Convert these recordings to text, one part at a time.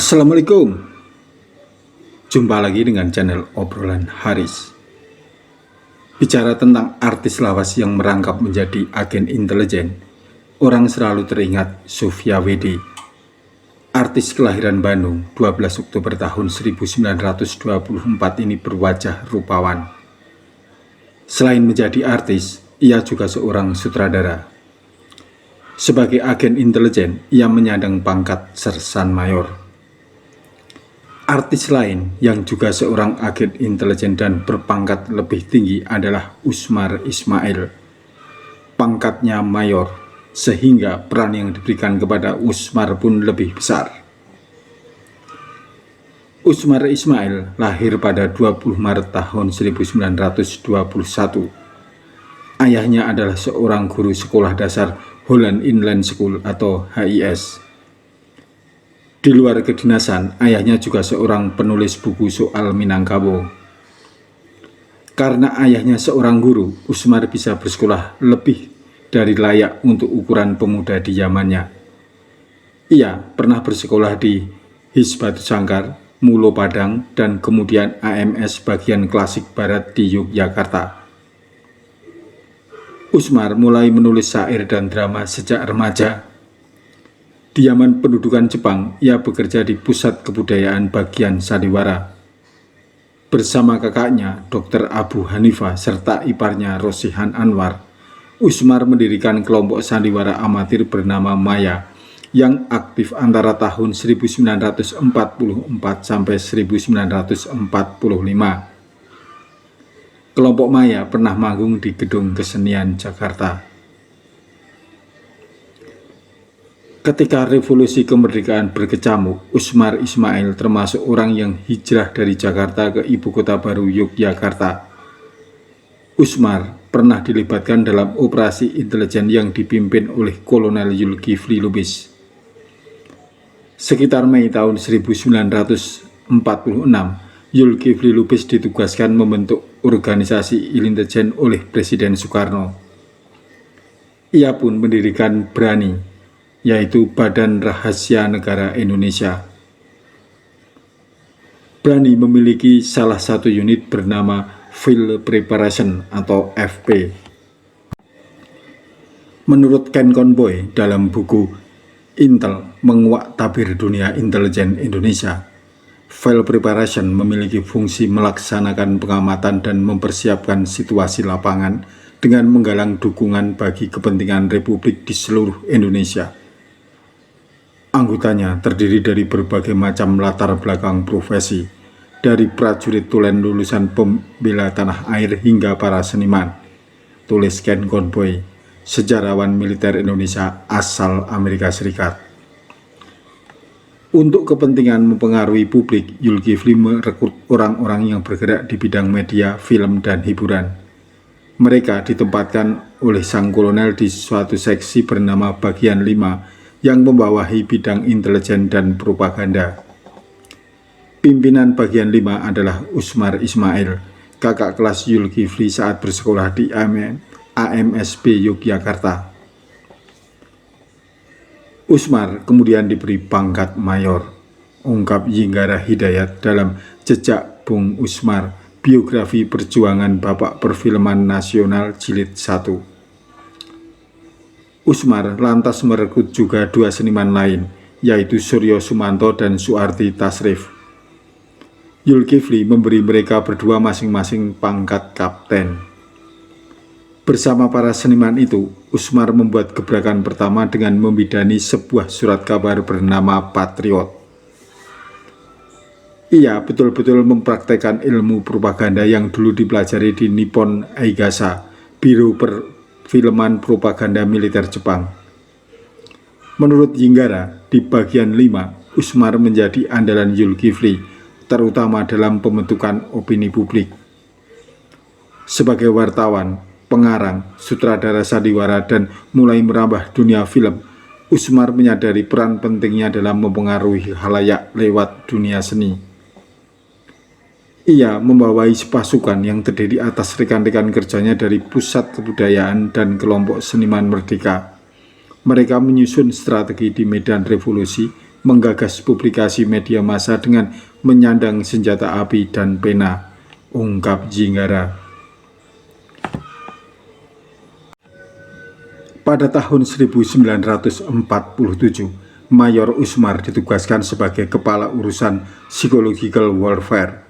Assalamualaikum. Jumpa lagi dengan channel obrolan Haris. Bicara tentang artis lawas yang merangkap menjadi agen intelijen, orang selalu teringat Sofia Wede. Artis kelahiran Bandung 12 Oktober tahun 1924 ini berwajah rupawan. Selain menjadi artis, ia juga seorang sutradara. Sebagai agen intelijen, ia menyandang pangkat sersan mayor. Artis lain yang juga seorang agen intelijen dan berpangkat lebih tinggi adalah Usmar Ismail. Pangkatnya mayor, sehingga peran yang diberikan kepada Usmar pun lebih besar. Usmar Ismail lahir pada 20 Maret tahun 1921. Ayahnya adalah seorang guru sekolah dasar Holland Inland School atau HIS. Di luar kedinasan, ayahnya juga seorang penulis buku soal Minangkabau. Karena ayahnya seorang guru, Usmar bisa bersekolah lebih dari layak untuk ukuran pemuda di zamannya. Ia pernah bersekolah di HIS Batu Sangkar, Mulo Padang, dan kemudian AMS bagian klasik barat di Yogyakarta. Usmar mulai menulis syair dan drama sejak remaja. Di zaman pendudukan Jepang, ia bekerja di Pusat Kebudayaan Bagian Sandiwara. Bersama kakaknya, Dr. Abu Hanifah, serta iparnya Rosihan Anwar, Usmar mendirikan kelompok sandiwara amatir bernama Maya, yang aktif antara tahun 1944 sampai 1945. Kelompok Maya pernah manggung di Gedung Kesenian Jakarta. Ketika revolusi kemerdekaan berkecamuk, Usmar Ismail termasuk orang yang hijrah dari Jakarta ke ibu kota baru Yogyakarta. Usmar pernah dilibatkan dalam operasi intelijen yang dipimpin oleh Kolonel Zulkifli Lubis. Sekitar Mei tahun 1946, Zulkifli Lubis ditugaskan membentuk organisasi intelijen oleh Presiden Soekarno. Ia pun mendirikan BRANI, yaitu Badan Rahasia Negara Indonesia. BRANI memiliki salah satu unit bernama Field Preparation atau FP. Menurut Ken Conboy dalam buku Intel Menguak Tabir Dunia Intelijen Indonesia, Field Preparation memiliki fungsi melaksanakan pengamatan dan mempersiapkan situasi lapangan dengan menggalang dukungan bagi kepentingan Republik di seluruh Indonesia. Anggotanya terdiri dari berbagai macam latar belakang profesi, dari prajurit tulen lulusan pembela tanah air hingga para seniman, tulis Ken Conboy, sejarawan militer Indonesia asal Amerika Serikat. Untuk kepentingan mempengaruhi publik, Zulkifli merekrut orang-orang yang bergerak di bidang media, film, dan hiburan. Mereka ditempatkan oleh sang kolonel di suatu seksi bernama Bagian 5 yang membawahi bidang intelijen dan propaganda. Pimpinan Bagian 5 adalah Usmar Ismail, kakak kelas Zulkifli saat bersekolah di AMSB Yogyakarta. Usmar kemudian diberi pangkat mayor, ungkap Yinggara Hidayat dalam Jejak Bung Usmar, biografi perjuangan Bapak Perfilman Nasional Jilid 1. Usmar lantas merekrut juga dua seniman lain, yaitu Suryo Sumanto dan Suarti Tasrif. Zulkifli memberi mereka berdua masing-masing pangkat kapten. Bersama para seniman itu, Usmar membuat gebrakan pertama dengan membidani sebuah surat kabar bernama Patriot. Ia betul-betul mempraktekkan ilmu propaganda yang dulu dipelajari di Nippon Aigasa, Biro Perfilman Propaganda Militer Jepang. Menurut Yinggara, di Bagian 5, Usmar menjadi andalan Zulkifli, terutama dalam pembentukan opini publik. Sebagai wartawan, pengarang, sutradara sandiwara, dan mulai merambah dunia film, Usmar menyadari peran pentingnya dalam mempengaruhi khalayak lewat dunia seni. Ia membawai pasukan yang terdiri atas rekan-rekan kerjanya dari Pusat Kebudayaan dan kelompok seniman Merdeka. Mereka menyusun strategi di medan revolusi menggagas publikasi media massa dengan menyandang senjata api dan pena, ungkap Jinggara. Pada tahun 1947, Mayor Usmar ditugaskan sebagai kepala urusan psychological warfare.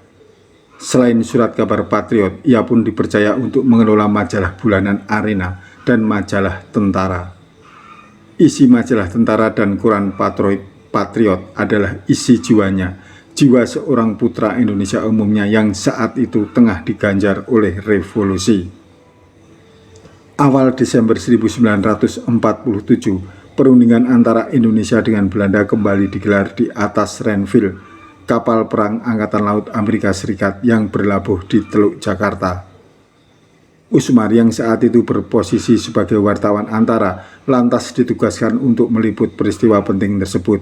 Selain surat kabar Patriot, ia pun dipercaya untuk mengelola majalah bulanan Arena dan majalah tentara. Isi majalah tentara dan koran Patriot adalah isi jiwanya, jiwa seorang putra Indonesia umumnya yang saat itu tengah diganjar oleh revolusi. Awal Desember 1947, perundingan antara Indonesia dengan Belanda kembali digelar di atas Renville, kapal perang Angkatan Laut Amerika Serikat yang berlabuh di Teluk Jakarta. Usmar yang saat itu berposisi sebagai wartawan antara lantas ditugaskan untuk meliput peristiwa penting tersebut.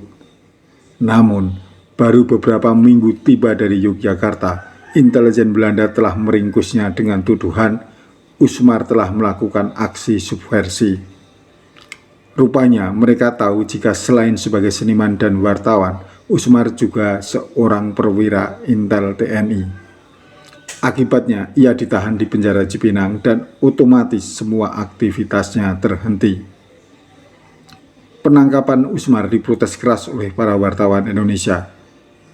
Namun, baru beberapa minggu tiba dari Yogyakarta, intelijen Belanda telah meringkusnya dengan tuduhan Usmar telah melakukan aksi subversi. Rupanya mereka tahu jika selain sebagai seniman dan wartawan, Usmar juga seorang perwira Intel TNI. Akibatnya ia ditahan di penjara Cipinang dan otomatis semua aktivitasnya terhenti. Penangkapan Usmar diprotes keras oleh para wartawan Indonesia.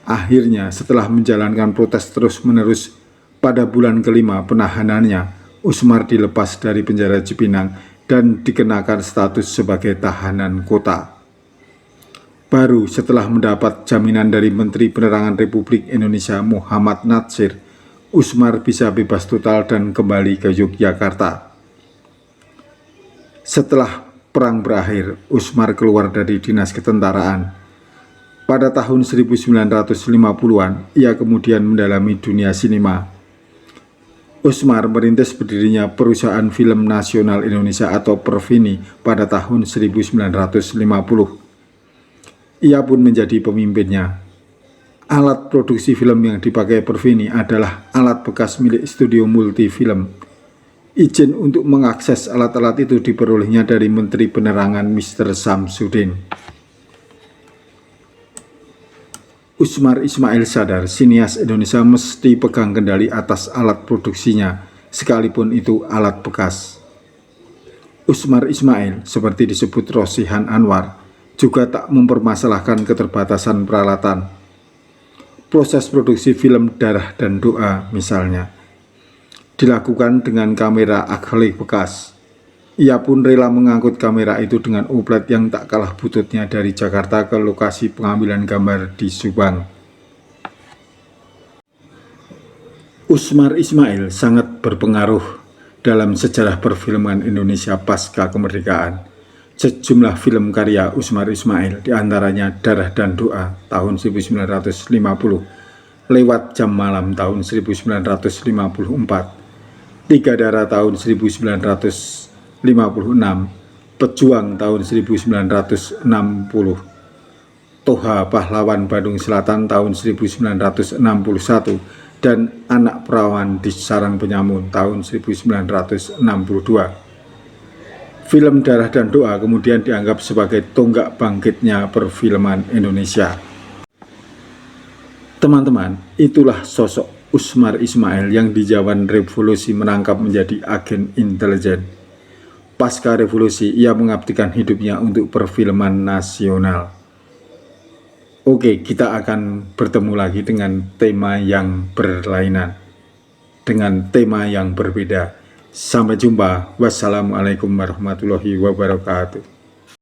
Akhirnya setelah menjalankan protes terus-menerus, pada bulan kelima penahanannya, Usmar dilepas dari penjara Cipinang dan dikenakan status sebagai tahanan kota. Baru setelah mendapat jaminan dari Menteri Penerangan Republik Indonesia Muhammad Natsir, Usmar bisa bebas total dan kembali ke Yogyakarta. Setelah perang berakhir, Usmar keluar dari dinas ketentaraan. Pada tahun 1950-an, ia kemudian mendalami dunia sinema. Usmar merintis berdirinya Perusahaan Film Nasional Indonesia atau Perfini pada tahun 1950. Ia pun menjadi pemimpinnya. Alat produksi film yang dipakai Perfini adalah alat bekas milik studio Multifilm. Izin untuk mengakses alat-alat itu diperolehnya dari Menteri Penerangan Mr. Samsudin. Usmar Ismail sadar sinias Indonesia mesti pegang kendali atas alat produksinya, sekalipun itu alat bekas. Usmar Ismail, seperti disebut Rosihan Anwar, juga tak mempermasalahkan keterbatasan peralatan. Proses produksi film Darah dan Doa misalnya dilakukan dengan kamera akrilik bekas. Ia pun rela mengangkut kamera itu dengan oplet yang tak kalah bututnya dari Jakarta ke lokasi pengambilan gambar di Subang. Usmar Ismail sangat berpengaruh dalam sejarah perfilman Indonesia pasca kemerdekaan. Sejumlah film karya Usmar Ismail, diantaranya Darah dan Doa tahun 1950, Lewat Jam Malam tahun 1954, Tiga Darah tahun 1956, Pejuang tahun 1960, Toha Pahlawan Bandung Selatan tahun 1961, dan Anak Perawan di Sarang Penyamun tahun 1962. Film Darah dan Doa kemudian dianggap sebagai tonggak bangkitnya perfilman Indonesia. Teman-teman, itulah sosok Usmar Ismail yang di zaman revolusi menangkap menjadi agen intelijen. Pasca revolusi, ia mengabdikan hidupnya untuk perfilman nasional. Oke, kita akan bertemu lagi dengan tema yang berlainan, dengan tema yang berbeda. Sampai jumpa. Wassalamualaikum warahmatullahi wabarakatuh.